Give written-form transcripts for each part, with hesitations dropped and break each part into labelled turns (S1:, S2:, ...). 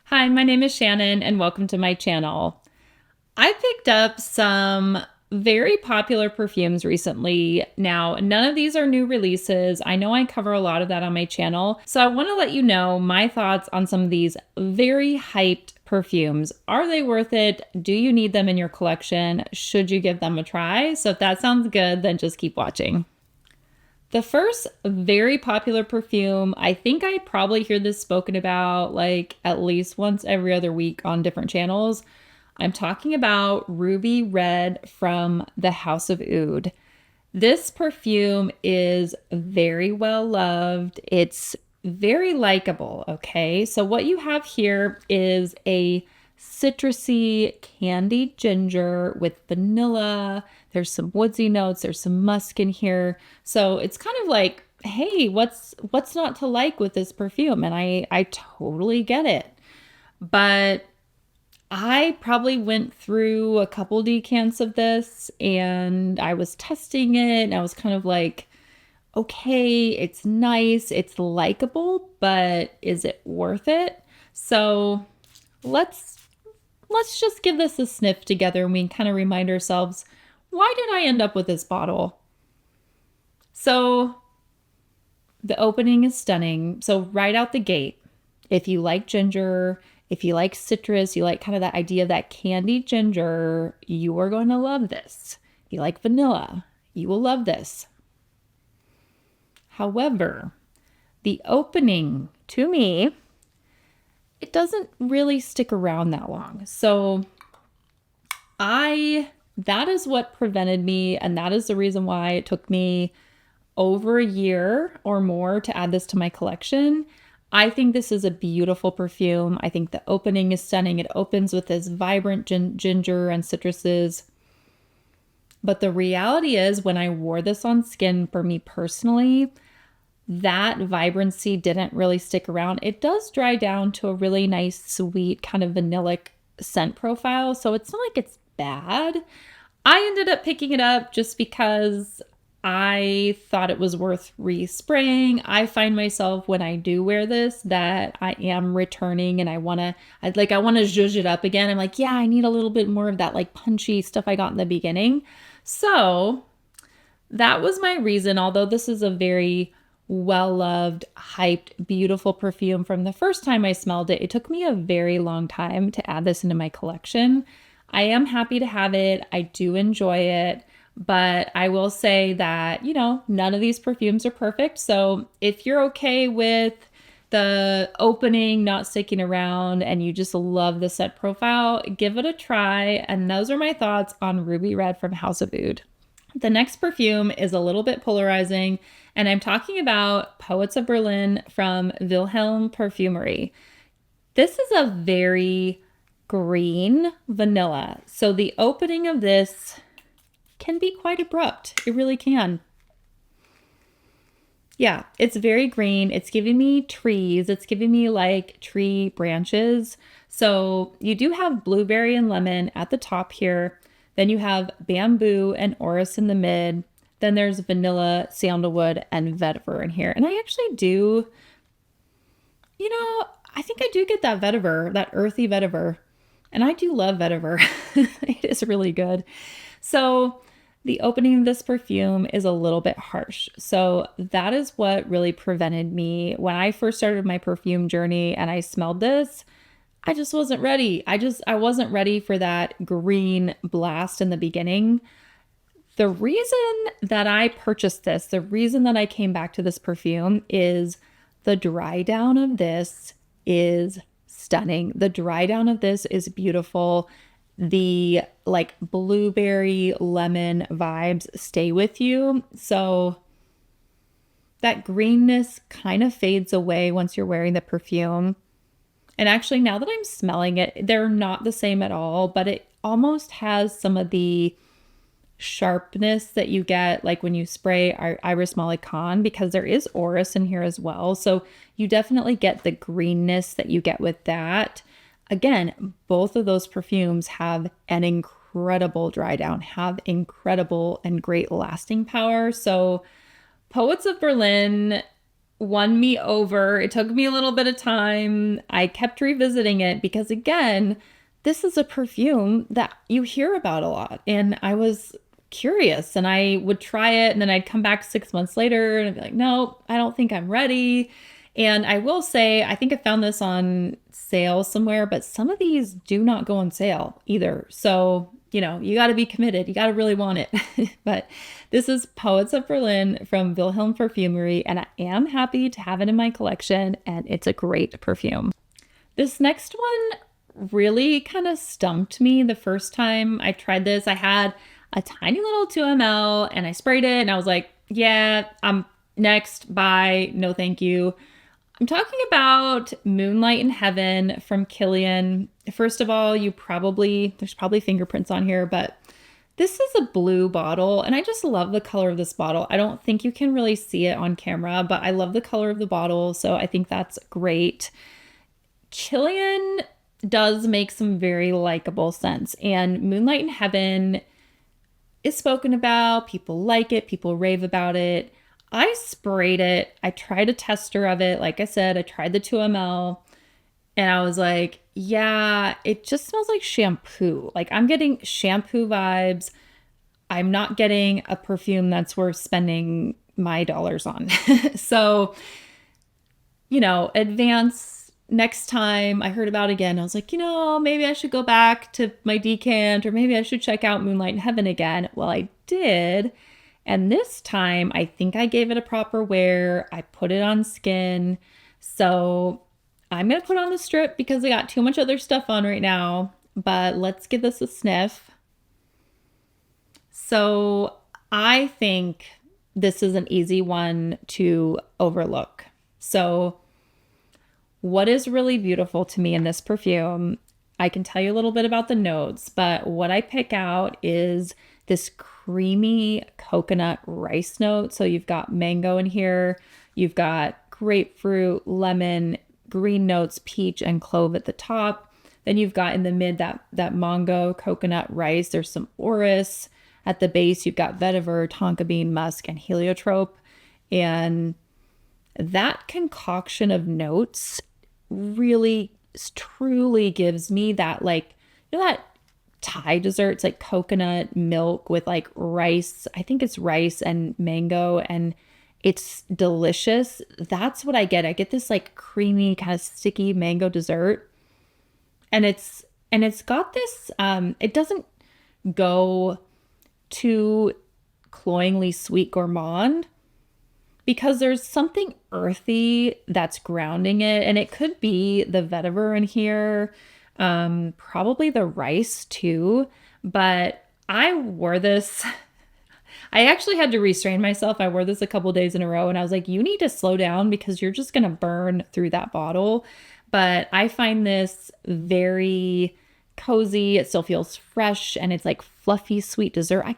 S1: Hi, my name is Shannon and welcome to my channel. I picked up some very popular perfumes recently. Now, none of these are new releases. I know I cover a lot of that on my channel, so I want to let you know my thoughts on some of these very hyped perfumes. Are they worth it? Do you need them in your collection? Should you give them a try? So if that sounds good, then just keep watching. The first very popular perfume, I think I probably hear this spoken about like at least once every other week on different channels. I'm talking about Ruby Red from the House of Oud. This perfume is very well loved. It's very likable, okay? So what you have here is a citrusy candied ginger with vanilla. There's some woodsy notes, there's some musk in here. So it's kind of like, hey, what's not to like with this perfume? And I totally get it. But I probably went through a couple decants of this and I was testing it and I was kind of like, okay, it's nice, it's likable, but is it worth it? So let's just give this a sniff together and we can kind of remind ourselves, why did I end up with this bottle? So the opening is stunning. So right out the gate, if you like ginger, if you like citrus, you like kind of that idea of that candied ginger, you are going to love this. If you like vanilla, you will love this. However, the opening to me, it doesn't really stick around that long. So that is what prevented me, and that is the reason why it took me over a year or more to add this to my collection. I think this is a beautiful perfume. I think the opening is stunning. It opens with this vibrant ginger and citruses. But the reality is, when I wore this on skin, for me personally, that vibrancy didn't really stick around. It does dry down to a really nice, sweet, kind of vanillic scent profile. So it's not like it's bad. I ended up picking it up just because I thought it was worth respraying. I find myself when I do wear this that I am returning and I want to zhuzh it up again. I'm like, yeah, I need a little bit more of that like punchy stuff I got in the beginning. So that was my reason. Although this is a very well-loved, hyped, beautiful perfume from the first time I smelled it, it took me a very long time to add this into my collection. I am happy to have it. I do enjoy it. But I will say that, none of these perfumes are perfect. So if you're okay with the opening not sticking around and you just love the scent profile, give it a try. And those are my thoughts on Ruby Red from House of Oud. The next perfume is a little bit polarizing, and I'm talking about Poets of Berlin from Wilhelm Perfumery. This is a very green vanilla. So the opening of this can be quite abrupt. It really can. Yeah, it's very green. It's giving me trees. It's giving me like tree branches. So you do have blueberry and lemon at the top here. Then you have bamboo and orris in the mid. Then there's vanilla, sandalwood, and vetiver in here. And I actually do, I think I do get that vetiver, that earthy vetiver. And I do love vetiver. It is really good. So the opening of this perfume is a little bit harsh. So that is what really prevented me when I first started my perfume journey and I smelled this. I just wasn't ready. I wasn't ready for that green blast in the beginning. The reason that I purchased this, the reason that I came back to this perfume is the dry down of this is stunning. The dry down of this is beautiful. The like blueberry lemon vibes stay with you. So that greenness kind of fades away once you're wearing the perfume. And actually, now that I'm smelling it, they're not the same at all, but it almost has some of the sharpness that you get like when you spray Iris Malikan, because there is orris in here as well. So you definitely get the greenness that you get with that. Again, both of those perfumes have an incredible dry down, have incredible and great lasting power. So Poets of Berlin, won me over. It took me a little bit of time. I kept revisiting it because, again, this is a perfume that you hear about a lot. And I was curious and I would try it and then I'd come back 6 months later and I'd be like, no, I don't think I'm ready. And I will say, I think I found this on sale somewhere, but some of these do not go on sale either. So, you got to be committed. You got to really want it. But this is Poets of Berlin from Wilhelm Perfumery, and I am happy to have it in my collection, and it's a great perfume. This next one really kind of stumped me the first time I tried this. I had a tiny little 2 ml and I sprayed it and I was like, yeah, I'm next. Bye. No, thank you. I'm talking about Moonlight in Heaven from Kilian. First of all, there's probably fingerprints on here, but this is a blue bottle and I just love the color of this bottle. I don't think you can really see it on camera, but I love the color of the bottle. So I think that's great. Kilian does make some very likable scents, and Moonlight in Heaven is spoken about. People like it. People rave about it. I sprayed it. I tried a tester of it. Like I said, I tried the 2 ml and I was like, yeah, it just smells like shampoo. Like I'm getting shampoo vibes. I'm not getting a perfume that's worth spending my dollars on. So, advance next time I heard about it again, I was like, maybe I should go back to my decant or maybe I should check out Moonlight in Heaven again. Well, I did. And this time, I think I gave it a proper wear. I put it on skin. So I'm going to put on the strip because I got too much other stuff on right now. But let's give this a sniff. So I think this is an easy one to overlook. So what is really beautiful to me in this perfume, I can tell you a little bit about the notes, but what I pick out is this creamy coconut rice note. So you've got mango in here, you've got grapefruit, lemon, green notes, peach, and clove at the top. Then you've got in the mid that mango, coconut, rice. There's some orris. At the base, you've got vetiver, tonka bean, musk, and heliotrope. And that concoction of notes really truly gives me that, that Thai desserts, like coconut milk with like rice. I think it's rice and mango, and it's delicious. That's what I get. I get this like creamy kind of sticky mango dessert. And it's got this, it doesn't go too cloyingly sweet gourmand because there's something earthy that's grounding it. And it could be the vetiver in here, probably the rice too. But I wore this. I actually had to restrain myself. I wore this a couple days in a row and I was like, you need to slow down because you're just going to burn through that bottle. But I find this very cozy. It still feels fresh and it's like fluffy, sweet dessert. I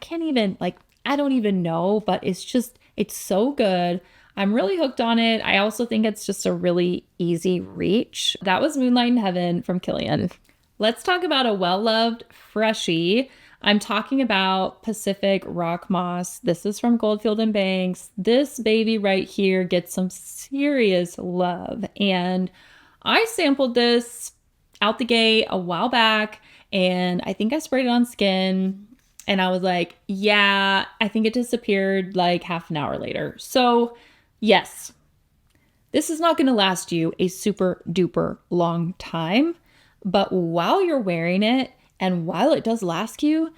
S1: don't even know, but it's so good. I'm really hooked on it. I also think it's just a really easy reach. That was Moonlight in Heaven from Kilian. Let's talk about a well-loved freshie. I'm talking about Pacific Rock Moss. This is from Goldfield and Banks. This baby right here gets some serious love. And I sampled this out the gate a while back, and I think I sprayed it on skin. And I was like, yeah, I think it disappeared like half an hour later. So yes, this is not going to last you a super duper long time. But while you're wearing it and while it does last you,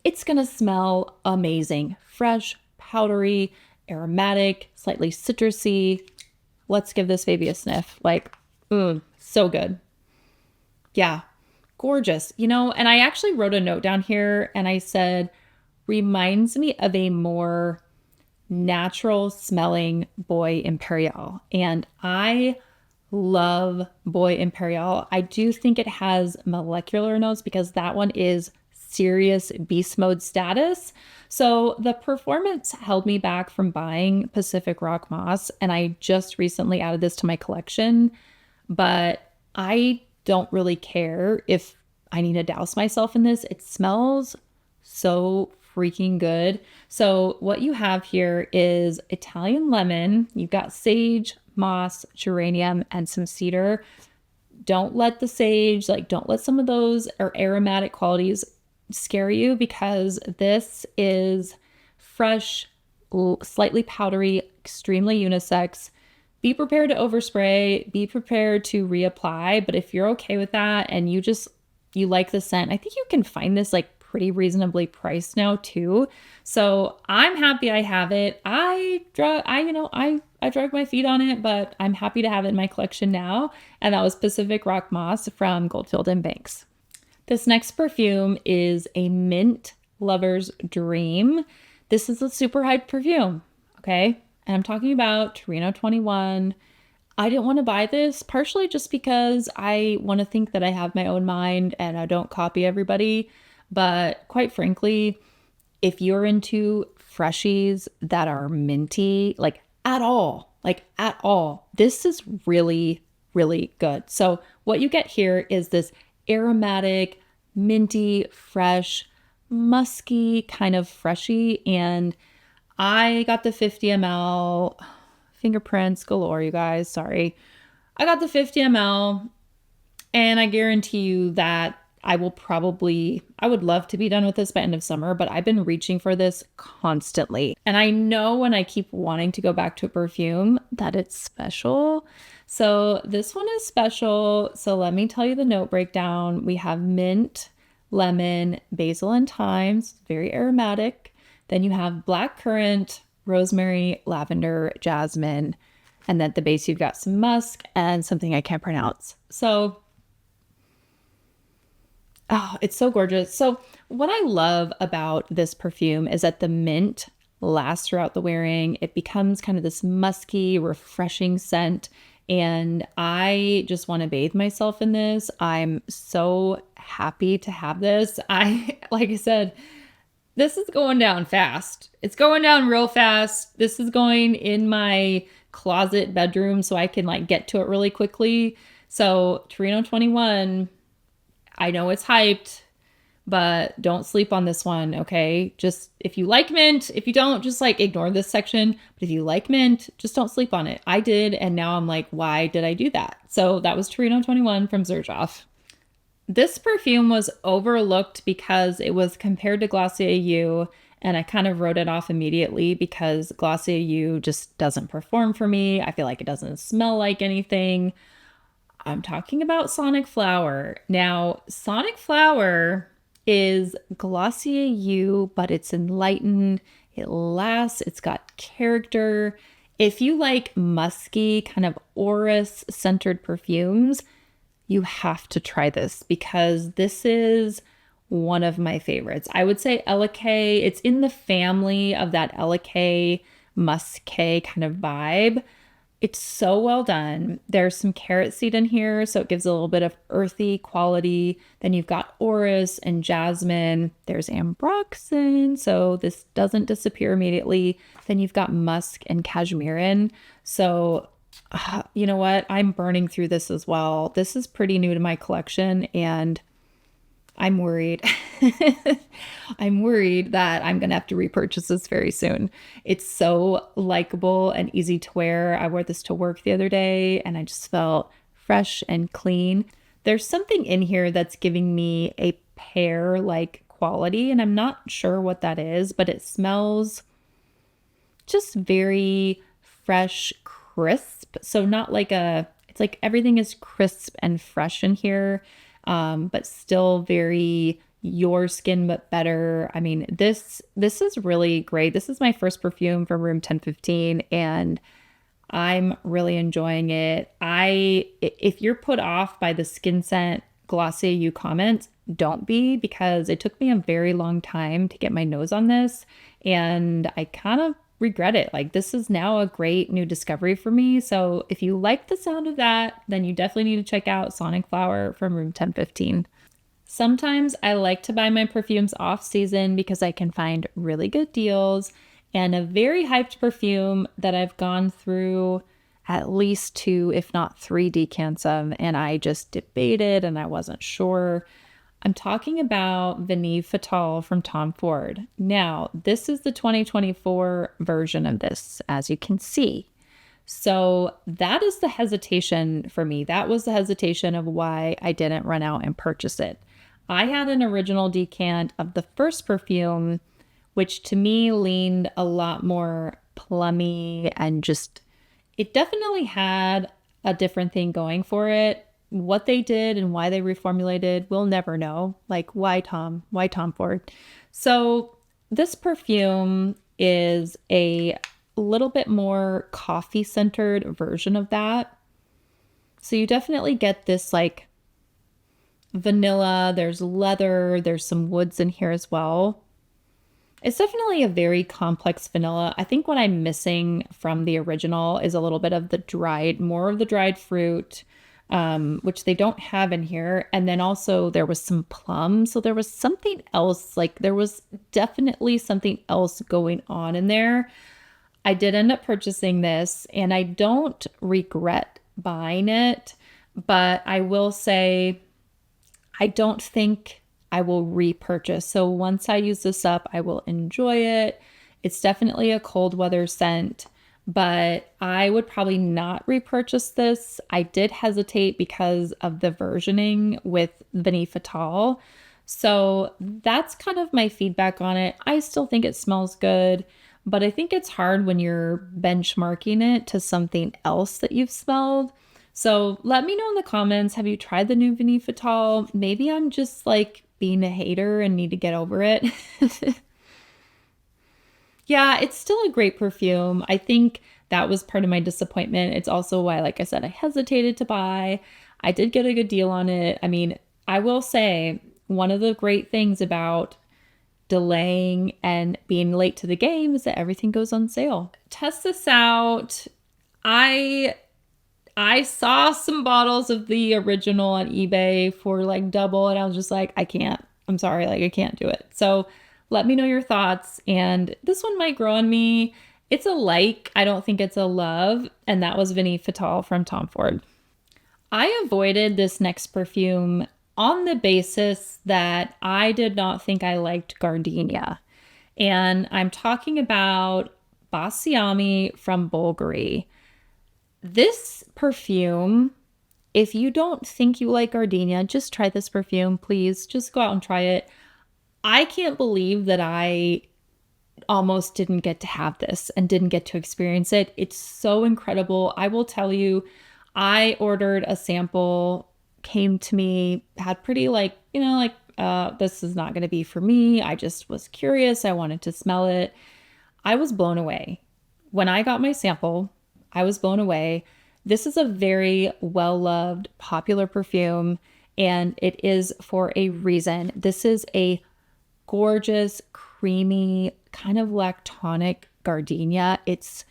S1: it's going to smell amazing. Fresh, powdery, aromatic, slightly citrusy. Let's give this baby a sniff. So good. Yeah. Gorgeous, and I actually wrote a note down here and I said, reminds me of a more natural smelling Bois Imperial. And I love Bois Imperial. I do think it has molecular notes because that one is serious beast mode status. So the performance held me back from buying Pacific Rock Moss. And I just recently added this to my collection, but I don't really care if I need to douse myself in this. It smells so freaking good. So what you have here is Italian lemon. You've got sage, moss, geranium, and some cedar. Don't let the sage, like don't let some of those or aromatic qualities scare you, because this is fresh, slightly powdery, extremely unisex. Be prepared to overspray, be prepared to reapply, but if you're okay with that and you like the scent, I think you can find this like pretty reasonably priced now too. So I'm happy I have it. I drug my feet on it, but I'm happy to have it in my collection now. And that was Pacific Rock Moss from Goldfield and Banks. This next perfume is a mint lover's dream. This is a super hyped perfume, okay? And I'm talking about Torino 21. I didn't want to buy this, partially just because I want to think that I have my own mind and I don't copy everybody. But quite frankly, if you're into freshies that are minty, like at all, this is really, really good. So what you get here is this aromatic, minty, fresh, musky kind of freshie. And I got the 50 ml, fingerprints galore, you guys. Sorry. I got the 50 ml, and I guarantee you that I would love to be done with this by end of summer, but I've been reaching for this constantly. And I know when I keep wanting to go back to a perfume that it's special. So this one is special. So let me tell you the note breakdown. We have mint, lemon, basil, and thyme. It's very aromatic. Then you have blackcurrant, rosemary, lavender, jasmine. And then at the base, you've got some musk and something I can't pronounce. So oh, it's so gorgeous. So what I love about this perfume is that the mint lasts throughout the wearing. It becomes kind of this musky, refreshing scent. And I just want to bathe myself in this. I'm so happy to have this. Like I said, this is going down fast. It's going down real fast. This is going in my closet bedroom so I can like get to it really quickly. So Torino 21, I know it's hyped, but don't sleep on this one, okay? Just if you like mint, if you don't, just like ignore this section. But if you like mint, just don't sleep on it. I did, and now I'm like, why did I do that? So that was Torino 21 from Xerjoff. This perfume was overlooked because it was compared to Glossier U, and I kind of wrote it off immediately because Glossier U just doesn't perform for me. I feel like it doesn't smell like anything. I'm talking about Sonic Flower. Now, Sonic Flower is Glossier U, but it's enlightened. It lasts. It's got character. If you like musky, kind of orris-centered perfumes, you have to try this because this is one of my favorites. I would say Elake. It's in the family of that Elake, musky kind of vibe. It's so well done. There's some carrot seed in here, so it gives a little bit of earthy quality. Then you've got orris and jasmine. There's ambroxan, so this doesn't disappear immediately. Then you've got musk and cashmerean. So you know what? I'm burning through this as well. This is pretty new to my collection, and I'm worried. I'm worried that I'm going to have to repurchase this very soon. It's so likable and easy to wear. I wore this to work the other day and I just felt fresh and clean. There's something in here that's giving me a pear-like quality, and I'm not sure what that is, but it smells just very fresh, crisp. So not like it's like everything is crisp and fresh in here. But still very your skin, but better. I mean, this is really great. This is my first perfume from Room 1015, and I'm really enjoying it. If you're put off by the skin scent Glossier U comments, don't be, because it took me a very long time to get my nose on this, and I kind of regret it. Like, this is now a great new discovery for me. So if you like the sound of that, then you definitely need to check out Sonic Flower from Room 1015. Sometimes I like to buy my perfumes off season because I can find really good deals, and a very hyped perfume that I've gone through at least 2, if not 3 decants of, and I just debated and I wasn't sure. I'm talking about Vanille Fatale from Tom Ford. Now, this is the 2024 version of this, as you can see. So that is the hesitation for me. That was the hesitation of why I didn't run out and purchase it. I had an original decant of the first perfume, which to me leaned a lot more plummy and just, it definitely had a different thing going for it. What they did and why they reformulated, we'll never know. Like, why Tom? Why Tom Ford? So this perfume is a little bit more coffee centered version of that. So you definitely get this like vanilla, there's leather, there's some woods in here as well. It's definitely a very complex vanilla. I think what I'm missing from the original is a little bit of the dried, more of the dried fruit, which they don't have in here. And then also there was some plum. So there was something else, like there was definitely something else going on in there. I did end up purchasing this and I don't regret buying it, but I will say I don't think I will repurchase. So once I use this up, I will enjoy it. It's definitely a cold weather scent, but I would probably not repurchase this. I did hesitate because of the versioning with Vanille Fatale. So that's kind of my feedback on it. I still think it smells good, but I think it's hard when you're benchmarking it to something else that you've smelled. So let me know in the comments, have you tried the new Vanille Fatale? Maybe I'm just like being a hater and need to get over it. Yeah, it's still a great perfume. I think that was part of my disappointment. It's also why, like I said, I hesitated to buy. I did get a good deal on it. I mean, I will say one of the great things about delaying and being late to the game is that everything goes on sale. Test this out. I saw some bottles of the original on eBay for like double, and I was just like, I can't. I'm sorry, like I can't do it. So let me know your thoughts. And this one might grow on me. It's a like, I don't think it's a love. And that was Vanille Fatale from Tom Ford. I avoided this next perfume on the basis that I did not think I liked gardenia. And I'm talking about Baciami from Bulgari. This perfume, if you don't think you like gardenia, just try this perfume, please. Just go out and try it. I can't believe that I almost didn't get to have this and didn't get to experience it. It's so incredible. I will tell you, I ordered a sample, came to me, had pretty like, this is not going to be for me. I just was curious. I wanted to smell it. I was blown away. When I got my sample, I was blown away. This is a very well-loved, popular perfume, and it is for a reason. This is a gorgeous, creamy, kind of lactonic gardenia. It's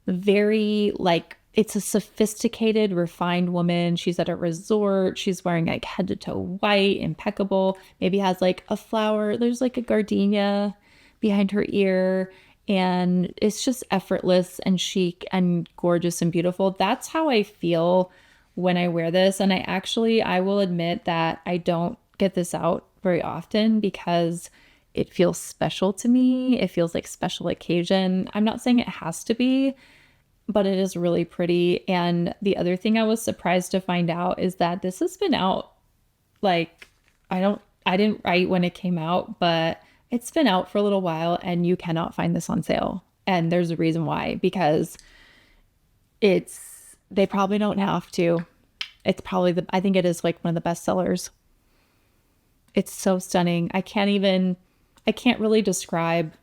S1: very like, it's a sophisticated, refined woman. She's at a resort. She's wearing like head to toe white, impeccable. Maybe has like a flower. There's like a gardenia behind her ear. And it's just effortless and chic and gorgeous and beautiful. That's how I feel when I wear this. And I will admit that I don't get this out very often because it feels special to me. It feels like special occasion. I'm not saying it has to be, but it is really pretty. And the other thing I was surprised to find out is that this has been out like, I didn't write when it came out, but it's been out for a little while and you cannot find this on sale. And there's a reason why, because they probably don't have to. It's probably I think it is like one of the best sellers. It's so stunning. I can't really describe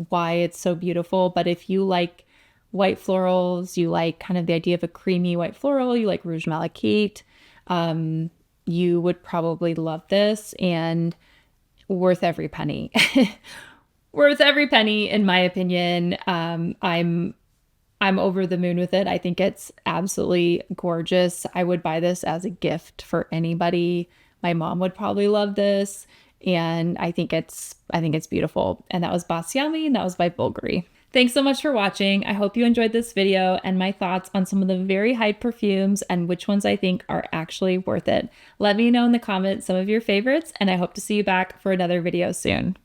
S1: why it's so beautiful, but if you like white florals, you like kind of the idea of a creamy white floral, you like Rouge Malachite, you would probably love this, and worth every penny. Worth every penny, in my opinion. I'm over the moon with it. I think it's absolutely gorgeous. I would buy this as a gift for anybody. My mom would probably love this, and I think it's beautiful. And that was Baciami, and that was by Bulgari. Thanks so much for watching. I hope you enjoyed this video and my thoughts on some of the very hyped perfumes and which ones I think are actually worth it. Let me know in the comments some of your favorites, and I hope to see you back for another video soon.